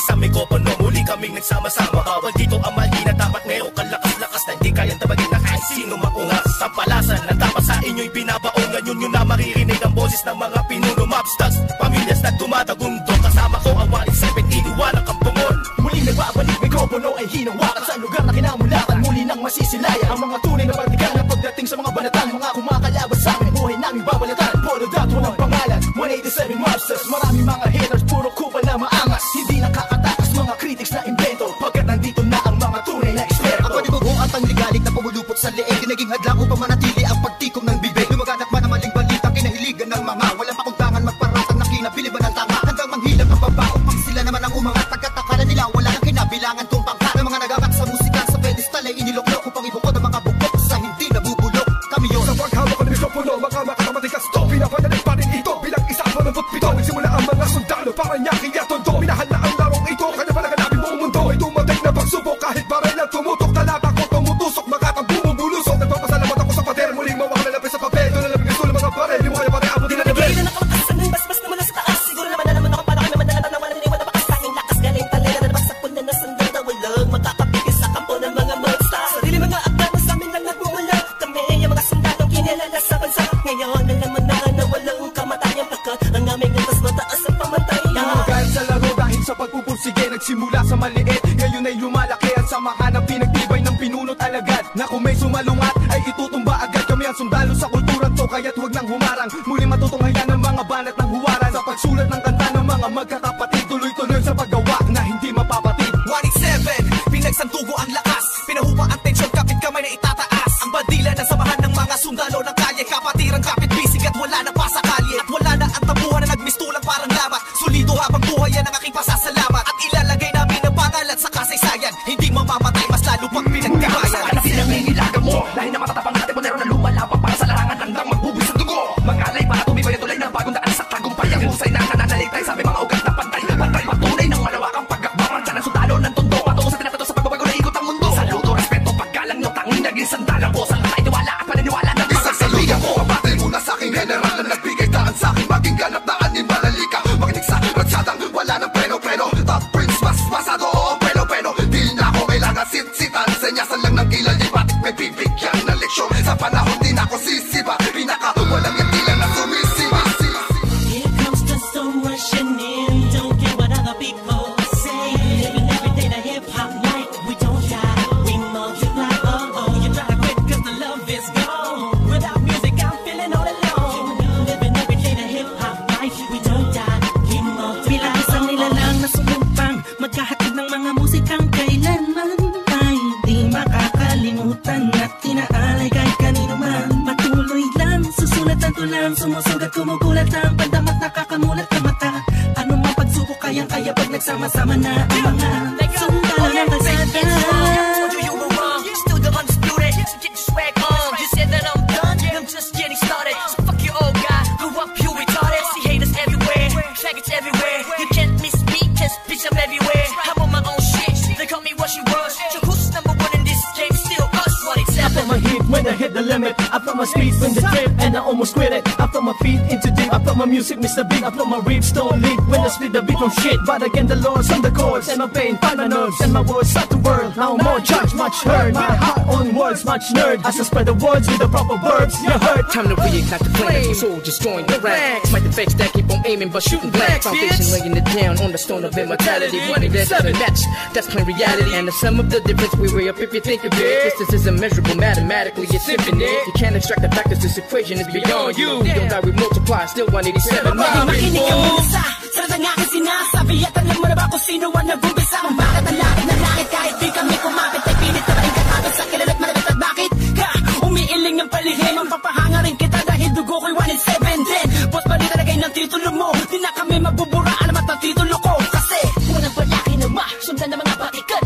sa mikropono, muli kaming nagsama-sama. Bawal dito ang mali na dapat mayroong kalakas-lakas na hindi kayang tabagin na kahit sino maungas. Ang palasan na dapat sa inyo'y binabaong, ngayon yun na maririnig ang boses ng mga pinuno. Mobsters, pamilyas na tumatagundo, kasama ko ang 187, iniwalang kampungon. Muling nagbabalik, mikropono ay hinawakan sa lugar na kinamulatan, muli nang masisilayan ang mga tunay na partikan na pagdating sa mga banatan. Mga kumakalaban sa amin, buhay namin babalatan. Polo dat, walang pangalan, 187 Mobsters. Marami mga haters, puro kupal na maangas, hindi nakakatakas mga critics na invento, pagkat nandito na ang mga tunay na eksperto. Ang panibugo at ang ligalik na pumulupot sa leeg, naging hadlang upang manatili ang pagtikom ng bibig. Lumaganap man ang maling balita, kinahiligan ng mga walang pakundangan magparatang na kinabiliban ng tanga, hanggang manghilap ang baba upang sila naman ang umangat. Pagkatakala nila wala nang kinabilangan kung pangkat ng mga nagagat sa musika sa pedestal ay iniloklok upang ibukod ang mga bukok sa hindi nabubulok. Kami yun sa paghawak ng mikropono, mga makakamatikas to, pinapadalig pa rin ito bilang isa pa ng putpito. Nagsimula ang mga sundalo para nyaking yatondo, minahal na ang larong ito, kanya pa naganapin buong mundo ay dumating na pagsubok. Kahit parang lang tumutok, talata ko tumutusok, makatang bumubulusok. Nagpapasalamat ako sa pader, muling mawak na lapis sa papel, doon na labing gusto ng mga pare, di mo kaya pare abutin na nabel. Bigay na nakalakasan ng basbas naman sa taas, siguro naman nalaman ako para kayo madalatan na wala niniwala bakas. Tanging lakas galing talega na nabagsapon na nasandal na walang makakapigil sa kampo ng mga monsters. Sarili mga akta na sa amin lang nagmumula, kami yung mga sundalong kinilala sa bansa. Ngayon nalaman na walang kamatayan, pagkat ang aming landas mataas ang pamantayan. Dahil sa laro, dahil sa pagpupursige, nagsimula sa maliit, ngayon ay lumalaki ang samahan ng pinagtibay ng pinunot alagad, na kung may sumalungat ay itutumba agad. Kami ang sundalo sa kulturang to, kaya't huwag nang humarang, muli matutunghayan ng mga banat ng huwaran. Sa pagsulat ng kanta ng mga magkakapatid, tuloy-tuloy sa paggawa na hindi mapapatid. 187, pinagsantugo ang lakas, pinahupa ang tensyon, kapit kamay na itataas. Ang bandila ng samahan ng mga sundalo ng kalye, kapatirang kapit bisig at wala na pa sa kalye. At wala na ang tabuhan na nagmistulang parang lamat, solido habang buhay yan ang aking pasasalamat. At ilalagay namin ang pangalan sa kasaysayan, hindi mamamatay, mas lalo pang pinagkabayan. At pinangingilagan mo, dahil na matatapang natin mo na lumalabang para sa larangan, handang magbubuis ng dugo. Mangalay para tumibay at tulay ng bagong daan sa tagumpay. Ang husay na nananalitay, sabi mga ugat na pantay, pantay patunay ng malawakang pagkakbangan. Dyan ang sundalo ng tondo, patungo sa tinapato sa pagbabago na ikot ang mundo. Saludo, respeto, paggalang no, tanging naging sandalang po. Saan tayo tiwala at paniniwala ng mga Saludo ko, abate muna sa aking general na nagbigay daan sa aking maging ganap na animalalika. Makinig sa ratsadang wala ng preno-preno, top prince, mas masado, oo, preno-preno. Di na ako kailangan sit-sitan, senyasan lang ng kilal, di batik may bibigyan na leksyon. Sa panahon din ako sisiba, pinaka walang yatila na sumisiba. Here comes the sun rushing in, don't care what other people say. Living every day the hip-hop life, we don't die, we multiply. Oh, you try to quit cause the love is gone. Without music I'm feeling all alone. Living every day the hip-hop life, we don't die, we multiply. Bilang isang nilalang na sumumpang, magkahatid ng mga musikang kailanman ay di makakalimutan at tinaalay kahit kanino man. Patuloy lang, susulat ang tulang, sumusugat, kumugulat ang pandamat, nakakamulat na mata. Ano mang pagsubok kayang-kaya pag nagsama-sama na ang mga sundalo ng kalsada. You were wrong, still the undisputed, so get your swag on. You said that I'm done, I'm just getting started. So fuck your old guy, grew up you retarded. See haters everywhere, faggots everywhere. You can't miss me, cause bitch I'm everywhere. I'm on my own shit, they call me what you was. So who's number one in this game? Still us, 187. I feel my heat when I hit the limit, I feel my speed when the trip and I almost quit it. I feel my feet into deep, I feel my music Mr. Big, I feel my rips don't leak when I split the beat from shit. But again the Lord's on the chords and my pain find my nerves and my words start to burn. Now more judge, much heard, my heart on words, much nerd. As I spread the words with the proper verbs, you heard. Time to reignite the flame, we soldiers join the ranks. Fight the fakes that keep on aiming but shooting blanks. Foundation laying it down on the stone of immortality. One that's a match, that's plain reality. And the sum of the difference we weigh up if you think of it. Distance is immeasurable, mathematically it's infinite. You can't extract the fact that this equation is beyond you. We don't die, we multiply, still 187. Makinig ka muna sa ng aking sinasabi, at alam mo na ba kung sino ang nag-umpisa? Kung bakit ang langit na langit kahit di kami kumapit, ay pilit na rin kakabit sa kilala't malapit. At bakit ka umiiling ng palihim? Ang papahanga rin kita dahil dugo ko'y 187 din. Boss pa rin talagay ng titulo mo, di na kami mabubura, alamat ang titulo ko. Kasi unang palaki na sundan ng mga batikan,